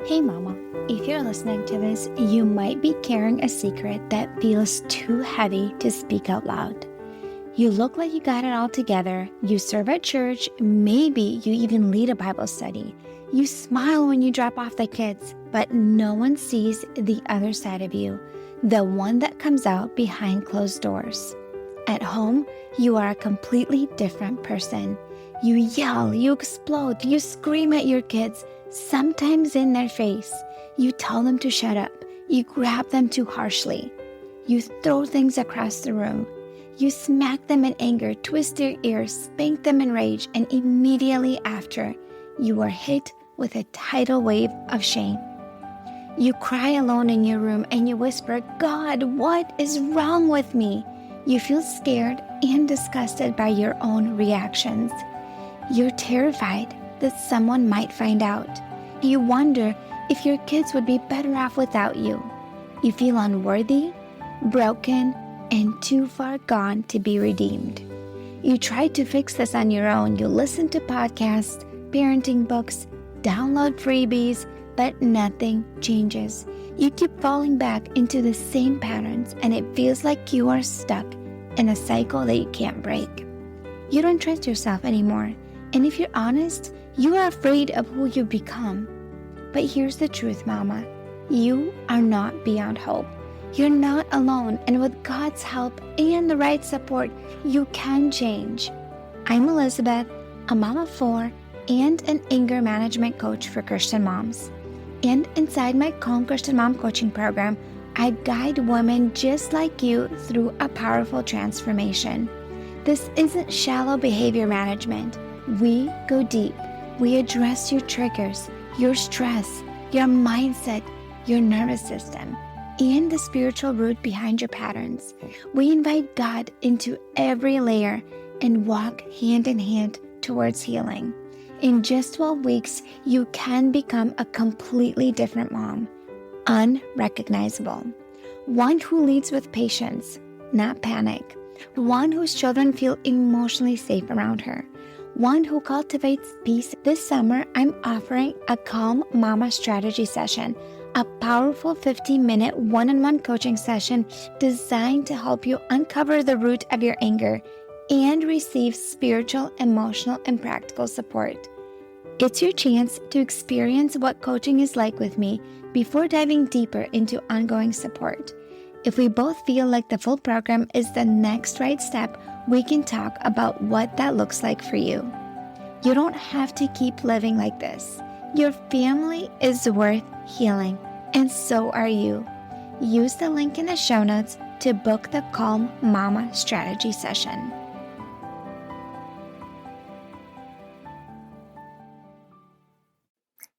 Hey mama, if you're listening to this, you might be carrying a secret that feels too heavy to speak out loud. You look like you got it all together, you serve at church, maybe you even lead a Bible study. You smile when you drop off the kids, but no one sees the other side of you, the one that comes out behind closed doors. At home, you are a completely different person. You yell, you explode, you scream at your kids, sometimes in their face. You tell them to shut up. You grab them too harshly. You throw things across the room. You smack them in anger, twist their ears, spank them in rage, and immediately after, you are hit with a tidal wave of shame. You cry alone in your room and you whisper, "God, what is wrong with me?" You feel scared and disgusted by your own reactions. You're terrified that someone might find out. You wonder if your kids would be better off without you. You feel unworthy, broken, and too far gone to be redeemed. You try to fix this on your own. You listen to podcasts, parenting books, download freebies, but nothing changes. You keep falling back into the same patterns, and it feels like you are stuck in a cycle that you can't break. You don't trust yourself anymore, and if you're honest, you are afraid of who you've become. But here's the truth, Mama. You are not beyond hope. You're not alone, and with God's help and the right support, you can change. I'm Elizabeth, a mom of 4 and an anger management coach for Christian moms. And inside my Calm Christian Mom coaching program, I guide women just like you through a powerful transformation. This isn't shallow behavior management. We go deep. We address your triggers, your stress, your mindset, your nervous system, and the spiritual root behind your patterns. We invite God into every layer and walk hand in hand towards healing. In just 12 weeks, you can become a completely different mom, unrecognizable. One who leads with patience, not panic. One whose children feel emotionally safe around her. One who cultivates peace. This summer, I'm offering a Calm Mama strategy session, a powerful 15-minute one-on-one coaching session designed to help you uncover the root of your anger and receive spiritual, emotional, and practical support. It's your chance to experience what coaching is like with me before diving deeper into ongoing support. If we both feel like the full program is the next right step, we can talk about what that looks like for you. You don't have to keep living like this. Your family is worth healing, and so are you. Use the link in the show notes to book the Calm Mama strategy session.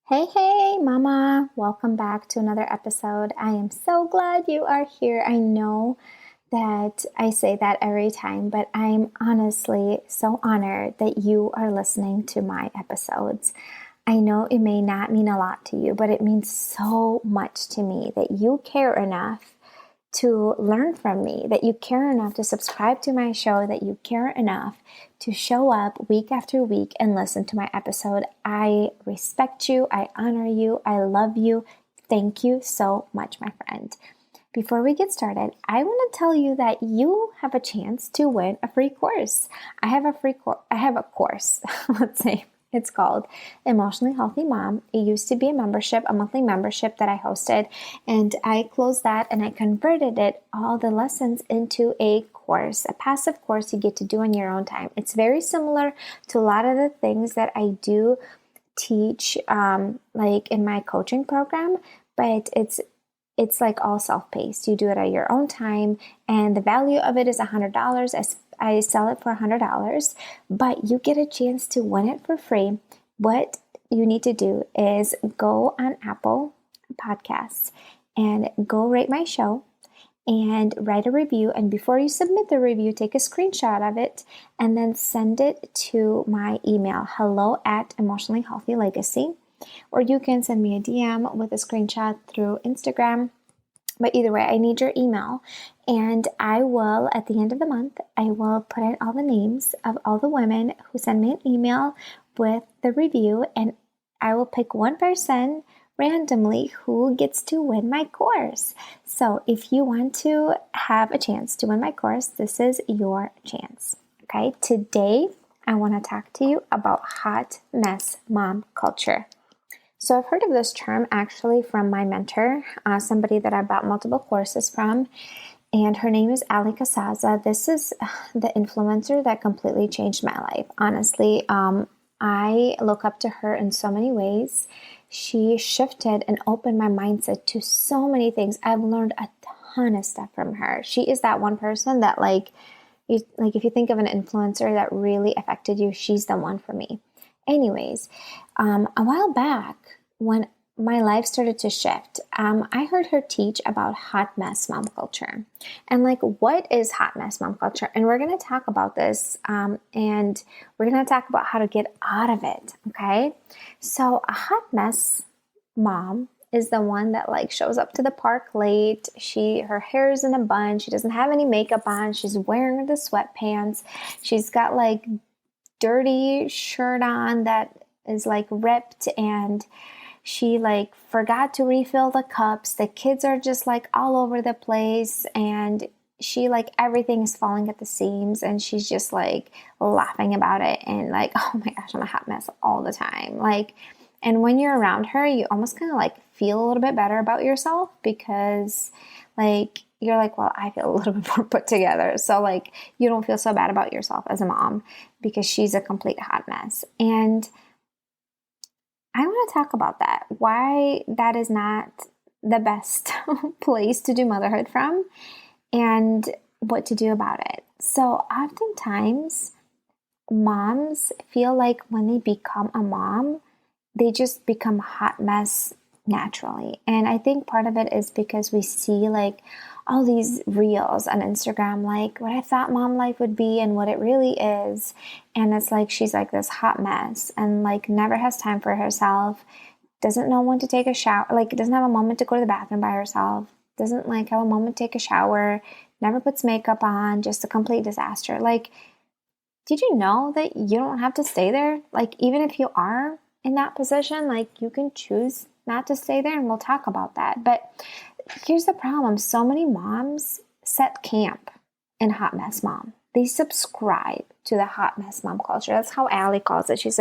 Hey, Mama. Welcome back to another episode. I am so glad you are here. I know that I say that every time, but I'm honestly so honored that you are listening to my episodes. I know it may not mean a lot to you, but it means so much to me that you care enough to learn from me, that you care enough to subscribe to my show, that you care enough to show up week after week and listen to my episode. I respect you. I honor you. I love you. Thank you so much, my friend. Before we get started, I want to tell you that you have a chance to win a free course. I have a course, let's say. It's called Emotionally Healthy Mom. It used to be a monthly membership that I hosted, and I closed that and I converted all the lessons into a course, a passive course you get to do on your own time. It's very similar to a lot of the things that I do teach, like in my coaching program, but it's like all self-paced. You do it at your own time, and the value of it is $100. I sell it for $100, but you get a chance to win it for free. What you need to do is go on Apple Podcasts and go rate my show and write a review. And before you submit the review, take a screenshot of it and then send it to my email, hello@emotionallyhealthylegacy. Or you can send me a DM with a screenshot through Instagram. But either way, I need your email, and I will, at the end of the month, I will put in all the names of all the women who send me an email with the review, and I will pick one person randomly who gets to win my course. So if you want to have a chance to win my course, this is your chance. Okay, today I want to talk to you about hot mess mom culture. So I've heard of this term actually from my mentor, somebody that I bought multiple courses from, and her name is Ali Casaza. This is the influencer that completely changed my life. Honestly, I look up to her in so many ways. She shifted and opened my mindset to so many things. I've learned a ton of stuff from her. She is that one person that if you think of an influencer that really affected you, she's the one for me. Anyways, a while back when my life started to shift, I heard her teach about hot mess mom culture. And what is hot mess mom culture? And we're going to talk about this, and we're going to talk about how to get out of it, okay? So a hot mess mom is the one that shows up to the park late. Her hair is in a bun. She doesn't have any makeup on. She's wearing the sweatpants. She's got dirty shirt on that is ripped, and she forgot to refill the cups. The kids are just all over the place, and she everything is falling at the seams, and she's just laughing about it and oh my gosh, I'm a hot mess all the time. And when you're around her, you almost kind of feel a little bit better about yourself because you're well, I feel a little bit more put together. So you don't feel so bad about yourself as a mom because she's a complete hot mess. And I want to talk about that, why that is not the best place to do motherhood from and what to do about it. So oftentimes moms feel like when they become a mom, they just become a hot mess naturally. And I think part of it is because we see all these reels on Instagram, what I thought mom life would be and what it really is. And it's she's this hot mess and never has time for herself, doesn't know when to take a shower, doesn't have a moment to go to the bathroom by herself, doesn't have a moment to take a shower, never puts makeup on, just a complete disaster. Did you know that you don't have to stay there? Even if you are in that position, you can choose not to stay there, and we'll talk about that. But here's the problem. So many moms set camp in hot mess mom. They subscribe to the hot mess mom culture. That's how Allie calls it. She's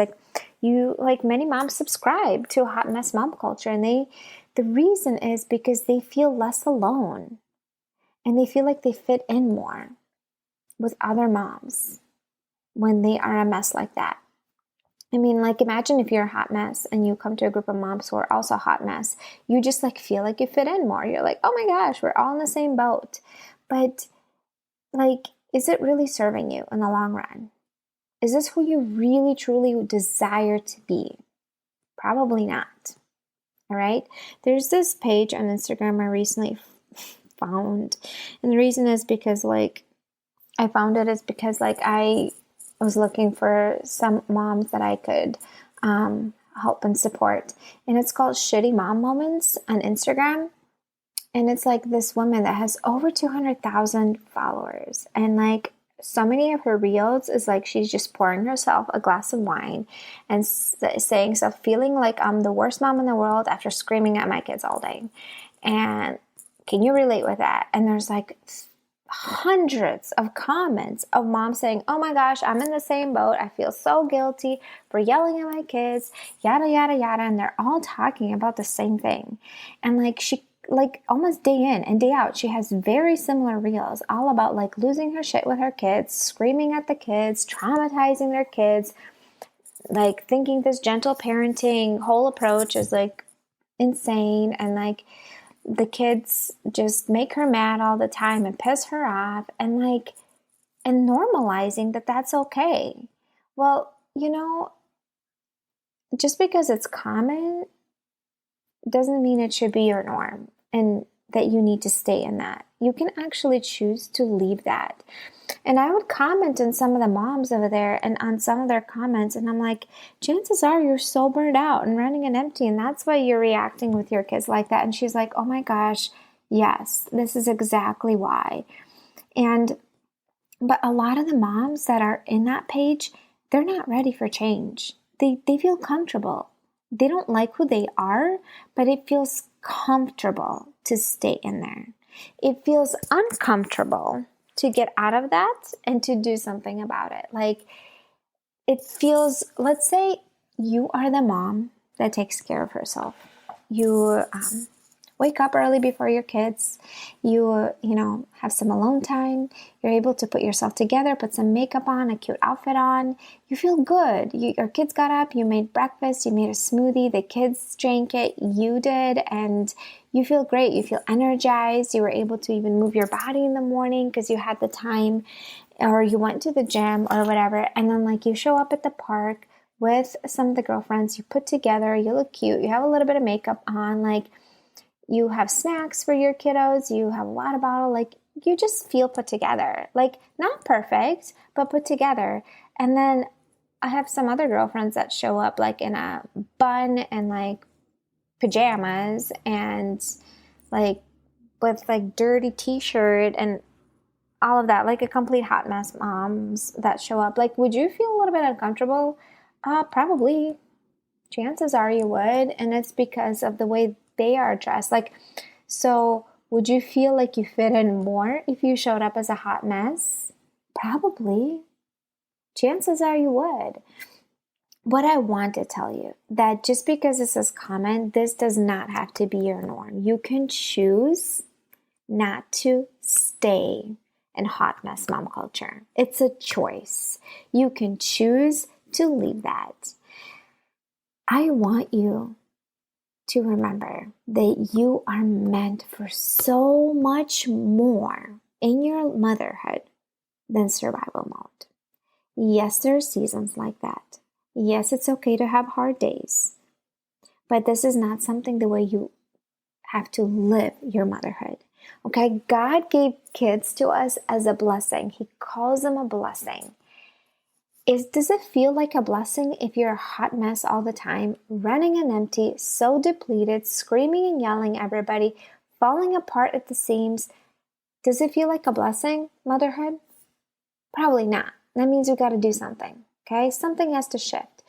many moms subscribe to hot mess mom culture. And the reason is because they feel less alone. And they feel like they fit in more with other moms when they are a mess like that. I mean, imagine if you're a hot mess and you come to a group of moms who are also a hot mess. You just feel like you fit in more. You're oh my gosh, we're all in the same boat. But is it really serving you in the long run? Is this who you really, truly desire to be? Probably not. All right. There's this page on Instagram I recently found. And the reason is because I found it is because I was looking for some moms that I could help and support. And it's called Shitty Mom Moments on Instagram. And it's this woman that has over 200,000 followers. And so many of her reels is she's just pouring herself a glass of wine and saying stuff, feeling like I'm the worst mom in the world after screaming at my kids all day. And can you relate with that? And there's hundreds of comments of moms saying, oh my gosh, I'm in the same boat. I feel so guilty for yelling at my kids, yada, yada, yada. And they're all talking about the same thing. And she, almost day in and day out, she has very similar reels all about losing her shit with her kids, screaming at the kids, traumatizing their kids, thinking this gentle parenting whole approach is insane. And the kids just make her mad all the time and piss her off and normalizing that that's okay. Well, just because it's common doesn't mean it should be your norm and that you need to stay in that. You can actually choose to leave that. And I would comment on some of the moms over there and on some of their comments, and I'm chances are you're so burned out and running on empty, and that's why you're reacting with your kids like that. And she's oh my gosh, yes, this is exactly why. But a lot of the moms that are in that page, they're not ready for change. They feel comfortable They don't like who they are, but it feels comfortable to stay in there. It feels uncomfortable to get out of that and to do something about it. Like, it feels, let's say you are the mom that takes care of herself. You wake up early before your kids. You have some alone time. You're able to put yourself together, put some makeup on, a cute outfit on. You feel good. Your kids got up, you made breakfast, you made a smoothie, the kids drank it, you did, and you feel great. You feel energized. You were able to even move your body in the morning because you had the time, or you went to the gym or whatever. And then like you show up at the park with some of the girlfriends, you put together, you look cute, you have a little bit of makeup on, like you have snacks for your kiddos, you have a water bottle, like you just feel put together, like not perfect, but put together. And then I have some other girlfriends that show up like in a bun and like pajamas and like with like dirty t-shirt and all of that, like a complete hot mess moms that show up. Like, would you feel a little bit uncomfortable? Probably. Chances are you would. And it's because of the way they are dressed. Like, so would you feel like you fit in more if you showed up as a hot mess? Probably. Chances are you would. What I want to tell you, that just because this is common, this does not have to be your norm. You can choose not to stay in hot mess mom culture. It's a choice. You can choose to leave that. I want you to remember that you are meant for so much more in your motherhood than survival mode. Yes, there are seasons like that. Yes, it's okay to have hard days. But this is not something the way you have to live your motherhood. Okay, God gave kids to us as a blessing. He calls them a blessing. Does it feel like a blessing if you're a hot mess all the time, running on empty, so depleted, screaming and yelling at everybody, falling apart at the seams? Does it feel like a blessing, motherhood? Probably not. That means you got to do something, okay? Something has to shift.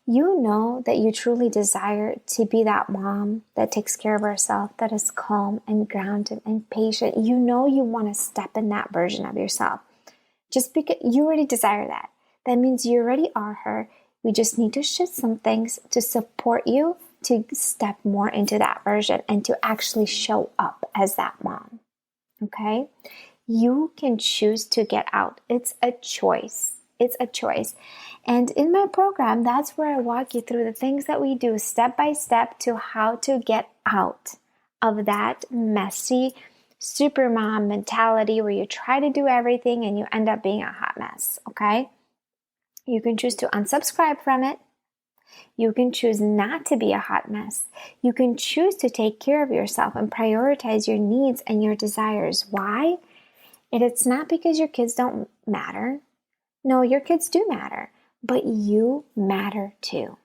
You know that you truly desire to be that mom that takes care of herself, that is calm and grounded and patient. You know you want to step in that version of yourself. Just because you already desire that. That means you already are her. We just need to shift some things to support you to step more into that version and to actually show up as that mom. Okay? You can choose to get out. It's a choice. It's a choice. And in my program, that's where I walk you through the things that we do step by step to how to get out of that messy super mom mentality where you try to do everything and you end up being a hot mess. Okay? You can choose to unsubscribe from it. You can choose not to be a hot mess. You can choose to take care of yourself and prioritize your needs and your desires. Why? It's not because your kids don't matter. No, your kids do matter, but you matter too.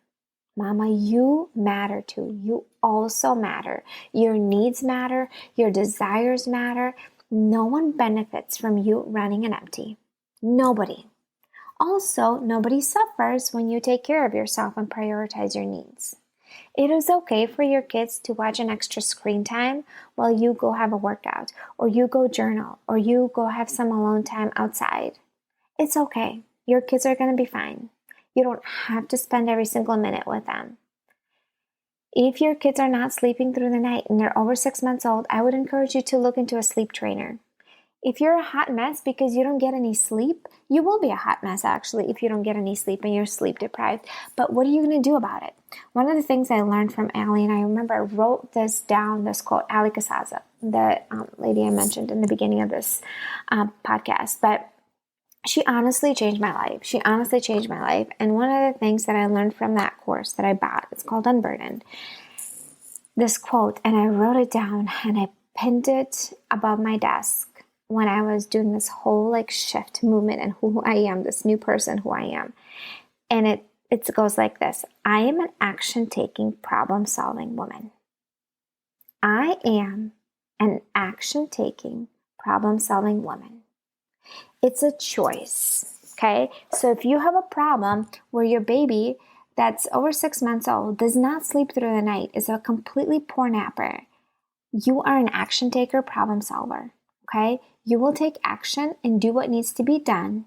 Mama, you matter too. You also matter. Your needs matter. Your desires matter. No one benefits from you running on empty. Nobody. Also, nobody suffers when you take care of yourself and prioritize your needs. It is okay for your kids to watch an extra screen time while you go have a workout, or you go journal, or you go have some alone time outside. It's okay. Your kids are going to be fine. You don't have to spend every single minute with them. If your kids are not sleeping through the night and they're over 6 months old, I would encourage you to look into a sleep trainer. If you're a hot mess because you don't get any sleep, you will be a hot mess actually if you don't get any sleep and you're sleep deprived. But what are you going to do about it? One of the things I learned from Allie, and I remember I wrote this down, this quote, Allie Casaza, the lady I mentioned in the beginning of this podcast, but she honestly changed my life. She honestly changed my life. And one of the things that I learned from that course that I bought, it's called Unburdened, this quote, and I wrote it down and I pinned it above my desk when I was doing this whole like shift movement and who I am, this new person who I am. And it goes like this. I am an action-taking, problem-solving woman. I am an action-taking, problem-solving woman. It's a choice, okay? So if you have a problem where your baby that's over 6 months old, does not sleep through the night, is a completely poor napper, you are an action taker, problem solver, okay? You will take action and do what needs to be done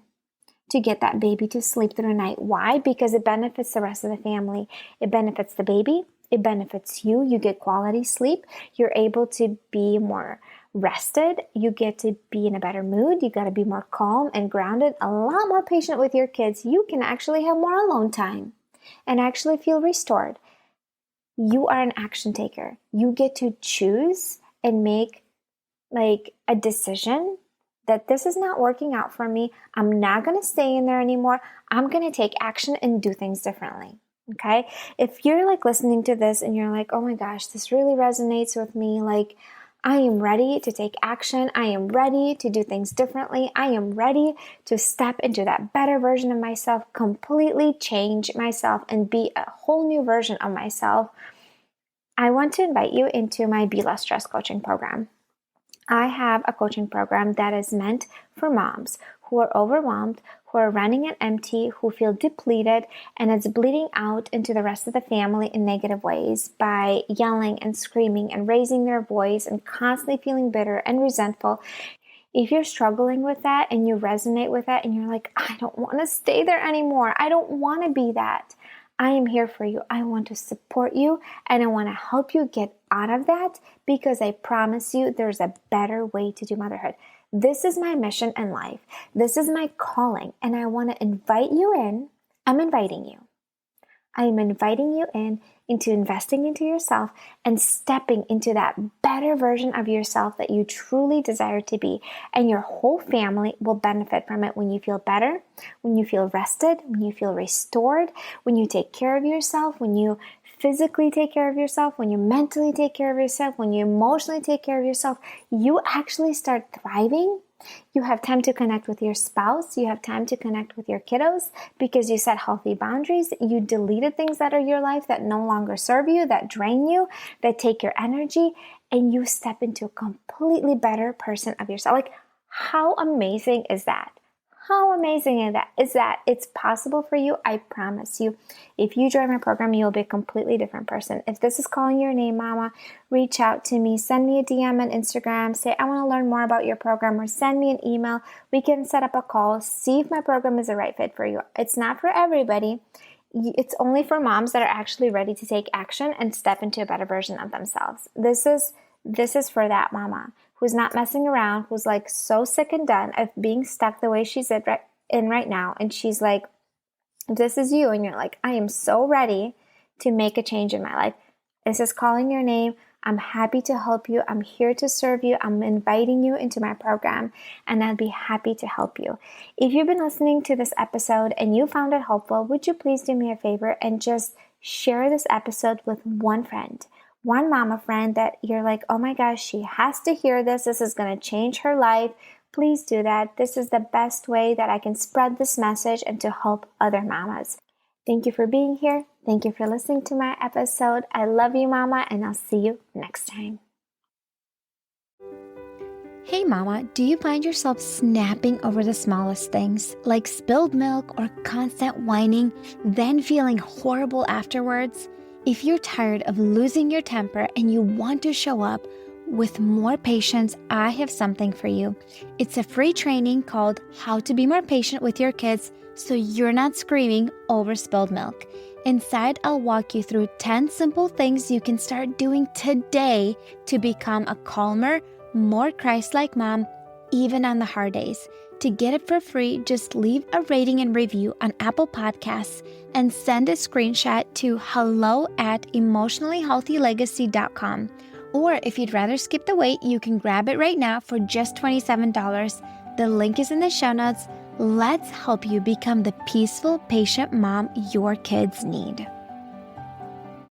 to get that baby to sleep through the night. Why? Because it benefits the rest of the family. It benefits the baby. It benefits you. You get quality sleep. You're able to be more rested. You get to be in a better mood. You got to be more calm and grounded, a lot more patient with your kids. You can actually have more alone time and actually feel restored. You are an action taker. You get to choose and make a decision that this is not working out for me. I'm not going to stay in there anymore. I'm going to take action and do things differently. Okay? If you're listening to this and you're like, oh my gosh, this really resonates with me. I am ready to take action. I am ready to do things differently. I am ready to step into that better version of myself, completely change myself and be a whole new version of myself. I want to invite you into my Be Less Stressed coaching program. I have a coaching program that is meant for moms who are overwhelmed, who are running on empty, who feel depleted, and it's bleeding out into the rest of the family in negative ways by yelling and screaming and raising their voice and constantly feeling bitter and resentful. If you're struggling with that and you resonate with that and you're like, I don't want to stay there anymore. I don't want to be that. I am here for you. I want to support you and I want to help you get out of that because I promise you there's a better way to do motherhood. This is my mission in life. This is my calling and I want to invite you in. I'm inviting you. I am inviting you into investing into yourself and stepping into that better version of yourself that you truly desire to be. And your whole family will benefit from it when you feel better, when you feel rested, when you feel restored, when you take care of yourself, when you physically take care of yourself, when you mentally take care of yourself, when you emotionally take care of yourself, you actually start thriving. You have time to connect with your spouse. You have time to connect with your kiddos because you set healthy boundaries. You deleted things that are your life that no longer serve you, that drain you, that take your energy, and you step into a completely better person of yourself. How amazing is that? How amazing is that? It's possible for you. I promise you. If you join my program, you'll be a completely different person. If this is calling your name, mama, reach out to me. Send me a DM on Instagram. Say, I want to learn more about your program, or send me an email. We can set up a call. See if my program is the right fit for you. It's not for everybody. It's only for moms that are actually ready to take action and step into a better version of themselves. This is for that mama who's not messing around, who's so sick and done of being stuck the way she's in right now. And she's like, this is you. And you're like, I am so ready to make a change in my life. This is calling your name. I'm happy to help you. I'm here to serve you. I'm inviting you into my program and I'll be happy to help you. If you've been listening to this episode and you found it helpful, would you please do me a favor and just share this episode with one friend? One mama friend that you're like, oh my gosh, she has to hear this. This is going to change her life. Please do that. This is the best way that I can spread this message and to help other mamas. Thank you for being here. Thank you for listening to my episode. I love you, mama, and I'll see you next time. Hey mama, do you find yourself snapping over the smallest things, like spilled milk or constant whining, then feeling horrible afterwards? If you're tired of losing your temper and you want to show up with more patience, I have something for you. It's a free training called How to Be More Patient with Your Kids so you're not screaming over spilled milk. Inside, I'll walk you through 10 simple things you can start doing today to become a calmer, more Christ-like mom, even on the hard days. To get it for free, just leave a rating and review on Apple Podcasts and send a screenshot to hello@emotionallyhealthylegacy.com. Or if you'd rather skip the wait, you can grab it right now for just $27. The link is in the show notes. Let's help you become the peaceful, patient mom your kids need.